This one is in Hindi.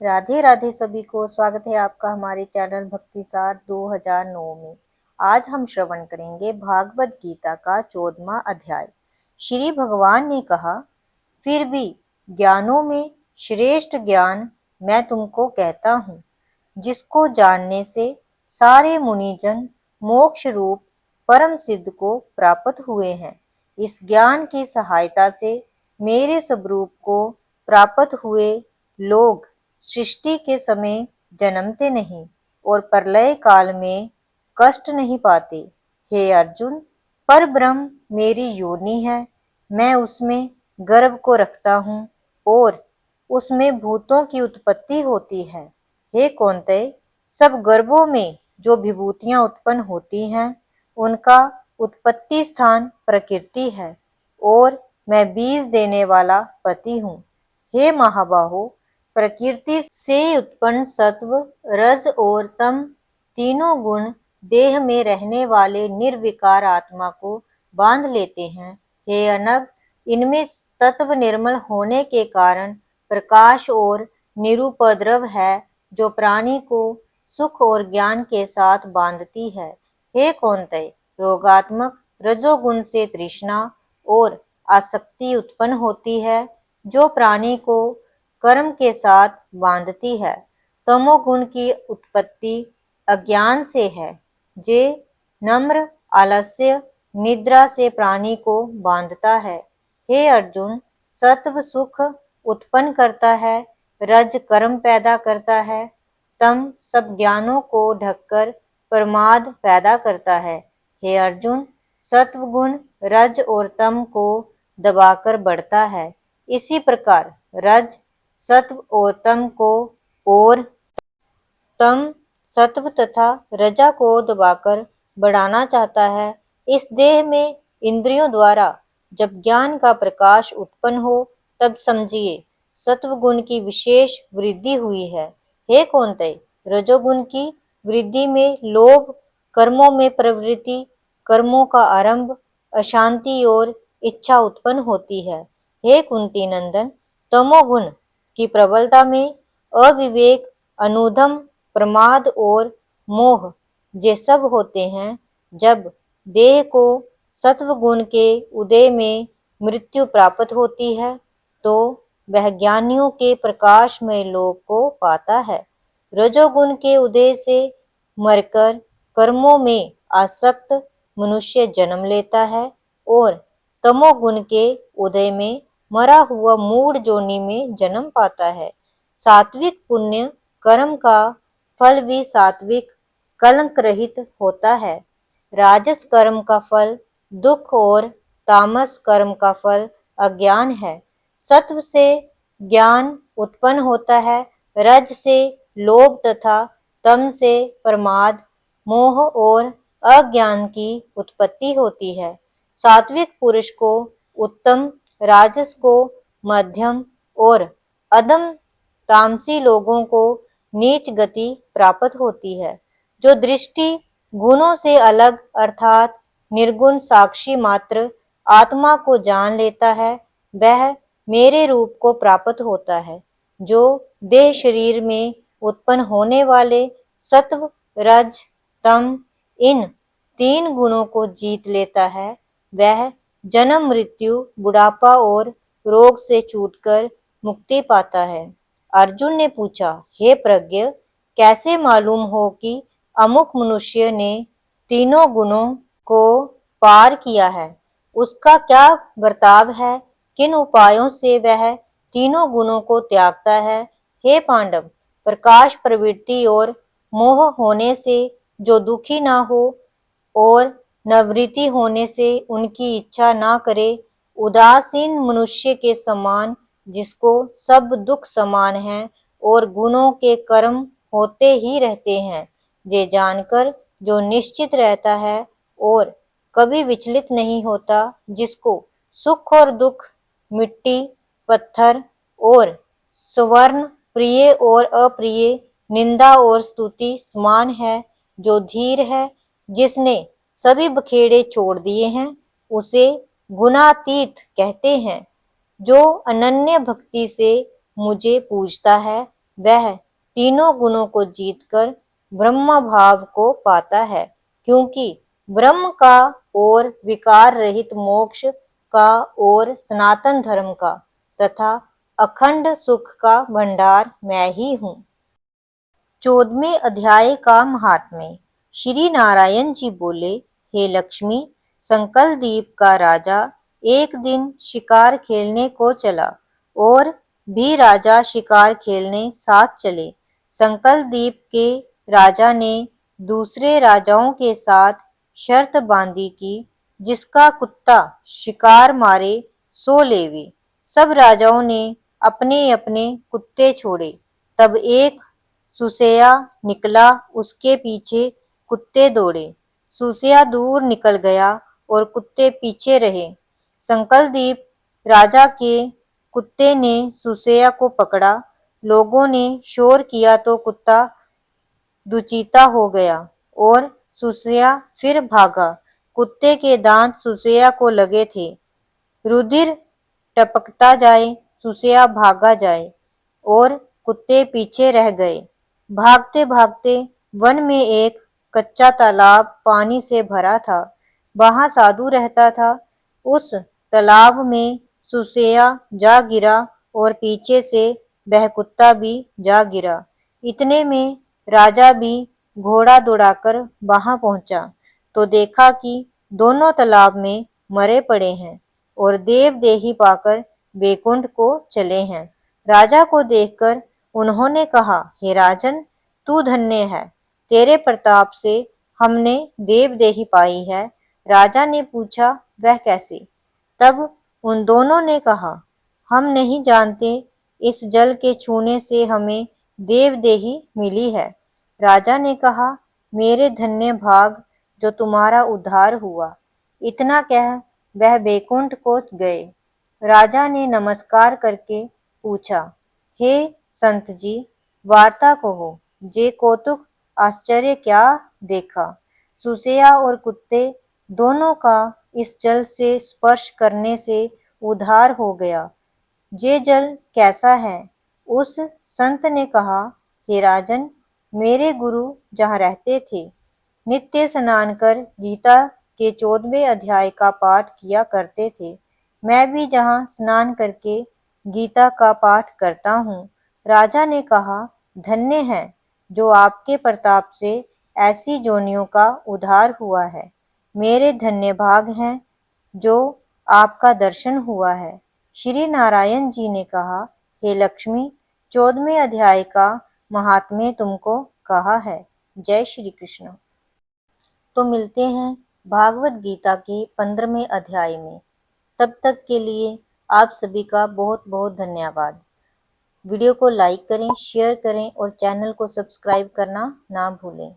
राधे राधे सभी को। स्वागत है आपका हमारे चैनल भक्ति सार 2009 में। आज हम श्रवण करेंगे भागवत गीता का 14वां अध्याय। श्री भगवान ने कहा, फिर भी ज्ञानों में श्रेष्ठ ज्ञान मैं तुमको कहता हूँ, जिसको जानने से सारे मुनिजन मोक्ष रूप परम सिद्ध को प्राप्त हुए हैं। इस ज्ञान की सहायता से मेरे स्वरूप को प्राप्त हुए लोग सृष्टि के समय जन्मते नहीं और प्रलय काल में कष्ट नहीं पाते। हे अर्जुन, पर ब्रह्म मेरी योनि है, मैं उसमें गर्भ को रखता हूँ और उसमें भूतों की उत्पत्ति होती है। हे कौन्तेय, सब गर्भों में जो विभूतियां उत्पन्न होती हैं, उनका उत्पत्ति स्थान प्रकृति है और मैं बीज देने वाला पति हूँ। हे महाबाहो, प्रकृति से उत्पन्न सत्व, रज और तम तीनों गुण देह में रहने वाले निर्विकार आत्मा को बांध लेते हैं। हे अनग, इनमें तत्व निर्मल होने के कारण प्रकाश और निरुपद्रव है, जो प्राणी को सुख और ज्ञान के साथ बांधती है। हे कौन्तेय, रोगात्मक रजोगुण से तृष्णा और आसक्ति उत्पन्न होती है, जो प्राणी को कर्म के साथ बांधती है। तमोगुण की उत्पत्ति अज्ञान से है, जे नम्र आलस्य निद्रा से प्राणी को बांधता है। हे अर्जुन, सत्व सुख उत्पन्न करता है, रज कर्म पैदा करता है, तम सब ज्ञानों को ढककर प्रमाद पैदा करता है। हे अर्जुन, सत्व गुण रज और तम को दबाकर बढ़ता है। इसी प्रकार रज सत्व और तम को और तम सत्व तथा रजा को दबाकर बढ़ाना चाहता है। इस देह में इंद्रियों द्वारा जब ज्ञान का प्रकाश उत्पन्न हो, तब समझिए सत्व गुण की विशेष वृद्धि हुई है। हे कौन्तेय, रजोगुण की वृद्धि में लोभ, कर्मों में प्रवृत्ति, कर्मों का आरंभ, अशांति और इच्छा उत्पन्न होती है। हे कुंती नंदन, तमोगुण की प्रबलता में अविवेक, अनुधम, प्रमाद और मोह ये सब होते हैं। जब देह को सत्व गुण के उदय में मृत्यु प्राप्त होती है, तो वह ज्ञानियों के प्रकाशमय लोक को पाता है। रजोगुण के उदय से मरकर कर्मों में आसक्त मनुष्य जन्म लेता है और तमोगुण के उदय में मरा हुआ मूढ़ जोनि में जन्म पाता है। सात्विक पुण्य कर्म का फल भी सात्विक कलंक रहित होता है। राजस कर्म का फल दुख और तामस कर्म का फल अज्ञान है। सत्व से ज्ञान उत्पन्न होता है, रज से लोभ तथा तम से प्रमाद, मोह और अज्ञान की उत्पत्ति होती है। सात्विक पुरुष को उत्तम, राजस को मध्यम और अधम तामसी लोगों को नीच गति प्राप्त होती है। जो दृष्टि गुणों से अलग अर्थात निर्गुण साक्षी मात्र आत्मा को जान लेता है, वह मेरे रूप को प्राप्त होता है। जो देह शरीर में उत्पन्न होने वाले सत्व, रज, तम इन तीन गुणों को जीत लेता है, वह जन्म, मृत्यु, बुढ़ापा और रोग से छूटकर मुक्ति पाता है। अर्जुन ने पूछा, हे प्रज्ञ, कैसे मालूम हो कि अमुक मनुष्य ने तीनों गुणों को पार किया है? उसका क्या बर्ताव है? किन उपायों से वह तीनों गुणों को त्यागता है? हे पांडव, प्रकाश, प्रवृत्ति और मोह होने से जो दुखी ना हो और निवृत्ति होने से उनकी इच्छा ना करे, उदासीन मनुष्य के समान, जिसको सब दुख समान है और गुणों के कर्म होते ही रहते हैं, ये जानकर जो निश्चित रहता है और कभी विचलित नहीं होता, जिसको सुख और दुख, मिट्टी, पत्थर और स्वर्ण, प्रिय और अप्रिय, निंदा और स्तुति समान है, जो धीर है, जिसने सभी बखेड़े छोड़ दिए हैं, उसे गुणातीत कहते हैं। जो अनन्य भक्ति से मुझे पूजता है, वह तीनों गुणों को जीतकर ब्रह्म भाव को पाता है, क्योंकि ब्रह्म का और विकार रहित मोक्ष का और सनातन धर्म का तथा अखंड सुख का भंडार मैं ही हूँ। 14वें अध्याय का महात्म्य। श्री नारायण जी बोले, हे लक्ष्मी, संकलद्वीप का राजा एक दिन शिकार खेलने को चला और भी राजा शिकार खेलने साथ चले। संकलद्वीप के राजा ने दूसरे राजाओं के साथ शर्त बांधी कि जिसका कुत्ता शिकार मारे सो लेवे। सब राजाओं ने अपने अपने कुत्ते छोड़े। तब एक सुसैया निकला, उसके पीछे कुत्ते दौड़े। सुसैया दूर निकल गया और कुत्ते पीछे रहे। संकलद्वीप राजा के कुत्ते ने सुसैया को पकड़ा। लोगों ने शोर किया तो कुत्ता दुचिता हो गया और सुसैया फिर भागा। कुत्ते के दांत सुसैया को लगे थे। रुधिर टपकता जाए, सुसैया भागा जाए और कुत्ते पीछे रह गए। भागते भागते वन में एक कच्चा तालाब पानी से भरा था। वहां साधु रहता था। उस तालाब में सुसैया जा गिरा और पीछे से वह कुत्ता भी जा गिरा। इतने में राजा भी घोड़ा दौड़ाकर वहां पहुंचा तो देखा कि दोनों तालाब में मरे पड़े हैं और देव देही पाकर वैकुंठ को चले हैं। राजा को देखकर उन्होंने कहा, हे राजन, तू धन्य है, तेरे प्रताप से हमने देव देही पाई है। राजा ने पूछा, वह कैसे? तब उन दोनों ने कहा, हम नहीं जानते, इस जल के छूने से हमें देव देही मिली है। राजा ने कहा, मेरे धन्य भाग जो तुम्हारा उद्धार हुआ। इतना कह वह वैकुंठ को गए। राजा ने नमस्कार करके पूछा, हे संत जी, वार्ता कहो, जे कौतुक आश्चर्य क्या देखा? सुसैया और कुत्ते दोनों का इस जल से स्पर्श करने से उद्धार हो गया। ये जल कैसा है? उस संत ने कहा, हे राजन, मेरे गुरु जहाँ रहते थे, नित्य स्नान कर गीता के 14वें अध्याय का पाठ किया करते थे। मैं भी जहाँ स्नान करके गीता का पाठ करता हूँ। राजा ने कहा, धन्य है जो आपके प्रताप से ऐसी जोनियों का उद्धार हुआ है। मेरे धन्य भाग हैं जो आपका दर्शन हुआ है। श्री नारायण जी ने कहा, हे लक्ष्मी, 14वें अध्याय का महात्म्य तुमको कहा है। जय श्री कृष्ण। तो मिलते हैं भागवत गीता के 15वें अध्याय में। तब तक के लिए आप सभी का बहुत बहुत धन्यवाद। वीडियो को लाइक करें, शेयर करें और चैनल को सब्सक्राइब करना ना भूलें।